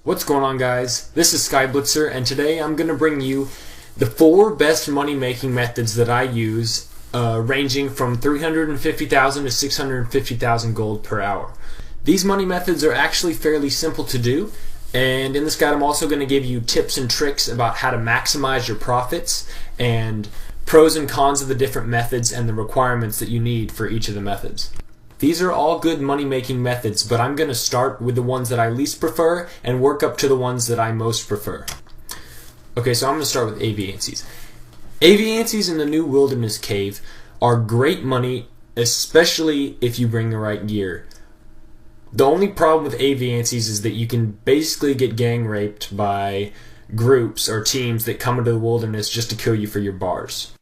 What's going on, guys? This is Skyblitzer, and today I'm going to bring you the 4 best money making methods that I use, ranging from 350,000 to 650,000 gold per hour. These money methods are actually fairly simple to do, and in this guide I'm also going to give you tips and tricks about how to maximize your profits and pros and cons of the different methods and the requirements that you need for each of the methods. These are all good money-making methods, but I'm going to start with the ones that I least prefer and work up to the ones that I most prefer. Okay, so I'm going to start with aviancies. Aviancies in the new wilderness cave are great money, especially if you bring the right gear. The only problem with aviancies is that you can basically get gang raped by groups or teams that come into the wilderness just to kill you for your bars.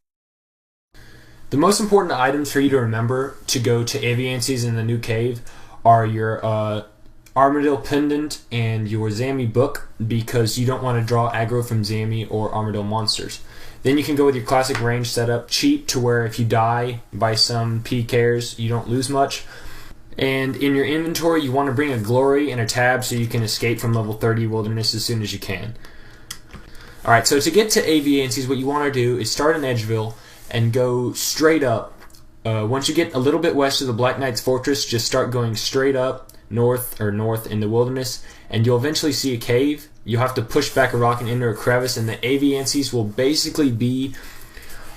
The most important items for you to remember to go to aviancies in the new cave are your Armadillo Pendant and your Zammy book, because you don't want to draw aggro from Zammy or Armadillo monsters. Then you can go with your classic range setup, cheap to where if you die by some PKers you don't lose much. And in your inventory you want to bring a glory and a tab so you can escape from level 30 wilderness as soon as you can. Alright, so to get to aviancies, what you want to do is start in Edgeville and go straight up. Once you get a little bit west of the Black Knight's fortress, just start going straight up north in the wilderness, and you'll eventually see a cave. You'll have to push back a rock and enter a crevice, and the aviancies will basically be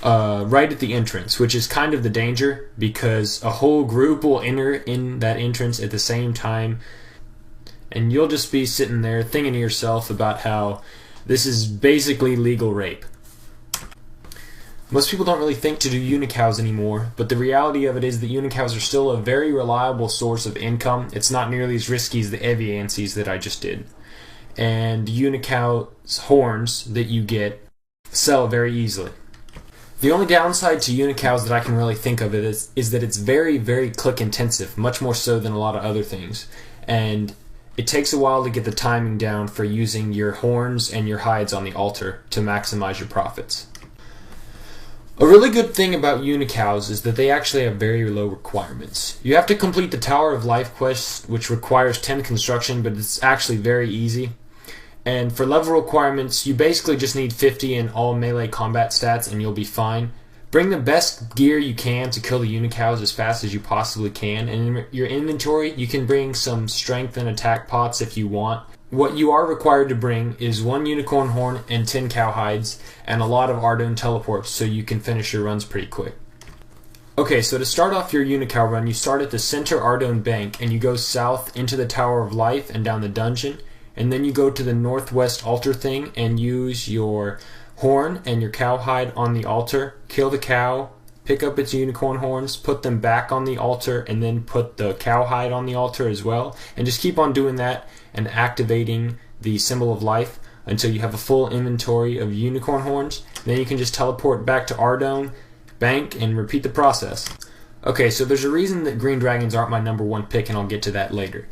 right at the entrance, which is kind of the danger because a whole group will enter in that entrance at the same time, and you'll just be sitting there thinking to yourself about how this is basically legal rape. Most people don't really think to do unicows anymore, but the reality of it is that unicows are still a very reliable source of income. It's not nearly as risky as the aviancies that I just did. And unicow's horns that you get sell very easily. The only downside to unicows that I can really think of is that it's very, very click intensive, much more so than a lot of other things. And it takes a while to get the timing down for using your horns and your hides on the altar to maximize your profits. A really good thing about unicows is that they actually have very low requirements. You have to complete the Tower of Life quest, which requires 10 construction, but it's actually very easy. And for level requirements, you basically just need 50 in all melee combat stats and you'll be fine. Bring the best gear you can to kill the unicows as fast as you possibly can, and in your inventory you can bring some strength and attack pots if you want. What you are required to bring is 1 unicorn horn and 10 cow hides and a lot of Ardone teleports so you can finish your runs pretty quick. Okay, so to start off your unicow run, you start at the center Ardone bank and you go south into the Tower of Life and down the dungeon, and then you go to the northwest altar thing and use your horn and your cow hide on the altar, kill the cow, pick up its unicorn horns, put them back on the altar, and then put the cow hide on the altar as well, and just keep on doing that and activating the symbol of life until you have a full inventory of unicorn horns. Then you can just teleport back to Ardone, bank, and repeat the process. Okay, so there's a reason that green dragons aren't my #1 pick, and I'll get to that later.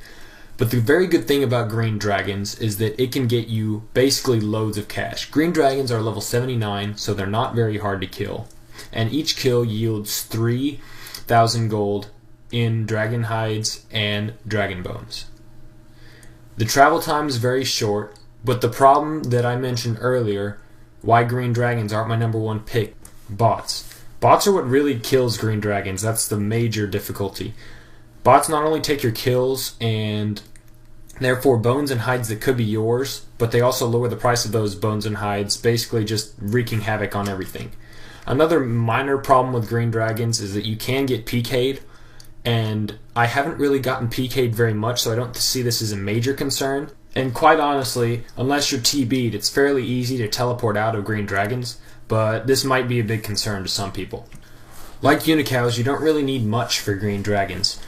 But the very good thing about green dragons is that it can get you basically loads of cash. Green dragons are level 79, so they're not very hard to kill. And each kill yields 3,000 gold in dragon hides and dragon bones. The travel time is very short, but the problem that I mentioned earlier, why green dragons aren't my #1 pick, bots. Bots are what really kills green dragons. That's the major difficulty. Bots not only take your kills and therefore bones and hides that could be yours, but they also lower the price of those bones and hides, basically just wreaking havoc on everything. Another minor problem with green dragons is that you can get PK'd, and I haven't really gotten PK'd very much, so I don't see this as a major concern. And quite honestly, unless you're TB'd, it's fairly easy to teleport out of green dragons, but this might be a big concern to some people. Like unicows, you don't really need much for green dragons.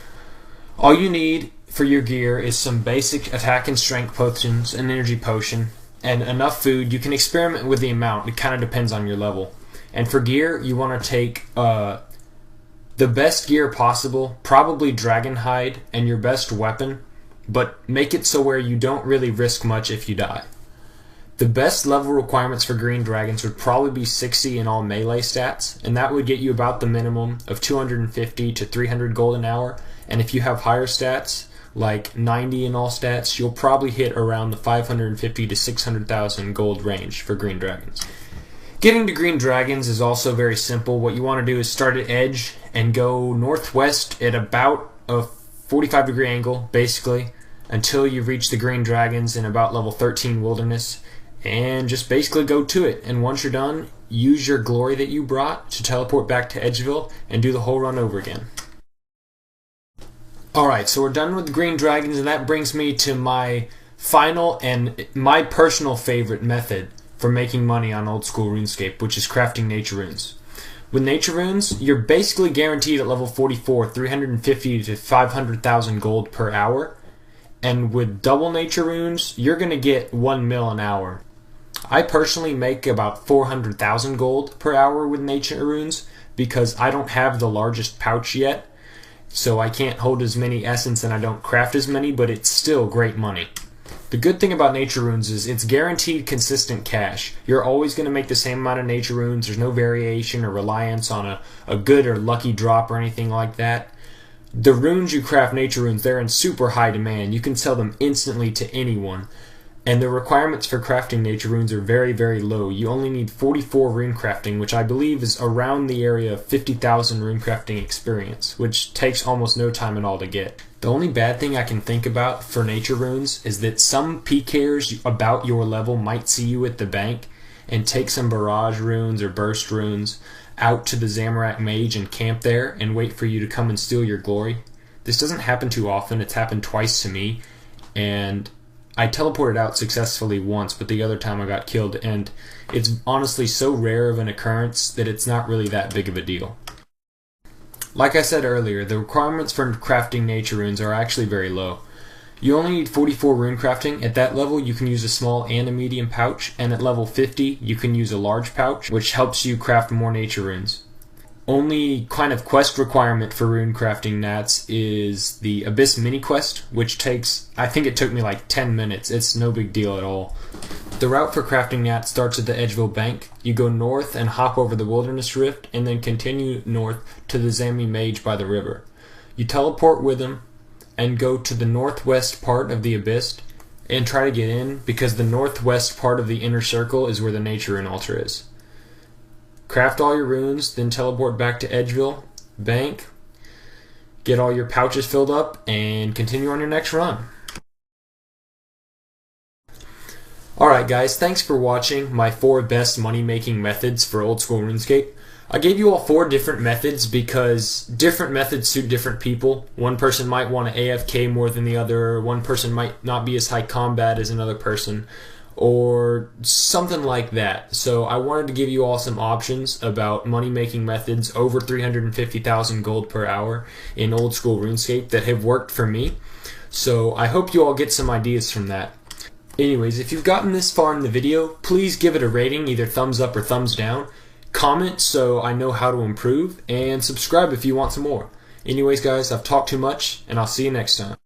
All you need for your gear is some basic attack and strength potions, an energy potion, and enough food. You can experiment with the amount, it kind of depends on your level. And for gear, you want to take the best gear possible, probably dragon hide, and your best weapon, but make it so where you don't really risk much if you die. The best level requirements for green dragons would probably be 60 in all melee stats, and that would get you about the minimum of 250 to 300 gold an hour, and if you have higher stats, like 90 in all stats, you'll probably hit around the 550 to 600,000 gold range for green dragons. Getting to green dragons is also very simple. What you want to do is start at edge and go northwest at about a 45-degree angle, basically, until you reach the green dragons in about level 13 wilderness, and just basically go to it. And once you're done, use your glory that you brought to teleport back to Edgeville and do the whole run over again. Alright, so we're done with the green dragons, and that brings me to my final and my personal favorite method for making money on old school RuneScape, which is crafting nature runes. With nature runes, you're basically guaranteed at level 44 350 to 500,000 gold per hour, and with double nature runes, you're going to get 1 mil an hour. I personally make about 400,000 gold per hour with nature runes because I don't have the largest pouch yet, so I can't hold as many essence and I don't craft as many, but it's still great money. The good thing about nature runes is it's guaranteed consistent cash. You're always going to make the same amount of nature runes. There's no variation or reliance on a good or lucky drop or anything like that. The runes you craft, nature runes, they're in super high demand. You can sell them instantly to anyone. And the requirements for crafting nature runes are very, very low. You only need 44 rune crafting, which I believe is around the area of 50,000 rune crafting experience, which takes almost no time at all to get. The only bad thing I can think about for nature runes is that some PKers about your level might see you at the bank and take some barrage runes or burst runes out to the Zamorak Mage and camp there and wait for you to come and steal your glory. This doesn't happen too often. It's happened twice to me, and I teleported out successfully once, but the other time I got killed, and it's honestly so rare of an occurrence that it's not really that big of a deal. Like I said earlier, the requirements for crafting nature runes are actually very low. You only need 44 rune crafting. At that level you can use a small and a medium pouch, and at level 50 you can use a large pouch, which helps you craft more nature runes. Only kind of quest requirement for rune crafting nats is the Abyss mini quest, which takes, I think it took me like 10 minutes. It's no big deal at all. The route for crafting nats starts at the Edgeville Bank. You go north and hop over the Wilderness Rift, and then continue north to the Zami Mage by the river. You teleport with him and go to the northwest part of the Abyss and try to get in, because the northwest part of the inner circle is where the nature rune altar is. Craft all your runes, then teleport back to Edgeville Bank, get all your pouches filled up, and continue on your next run. Alright guys, thanks for watching my 4 best money making methods for old school RuneScape. I gave you all 4 different methods because different methods suit different people. One person might want to AFK more than the other, one person might not be as high combat as another person, or something like that. So I wanted to give you all some options about money making methods over 350,000 gold per hour in old school RuneScape that have worked for me. So I hope you all get some ideas from that. Anyways, if you've gotten this far in the video, please give it a rating, either thumbs up or thumbs down. Comment so I know how to improve, and subscribe if you want some more. Anyways guys, I've talked too much, and I'll see you next time.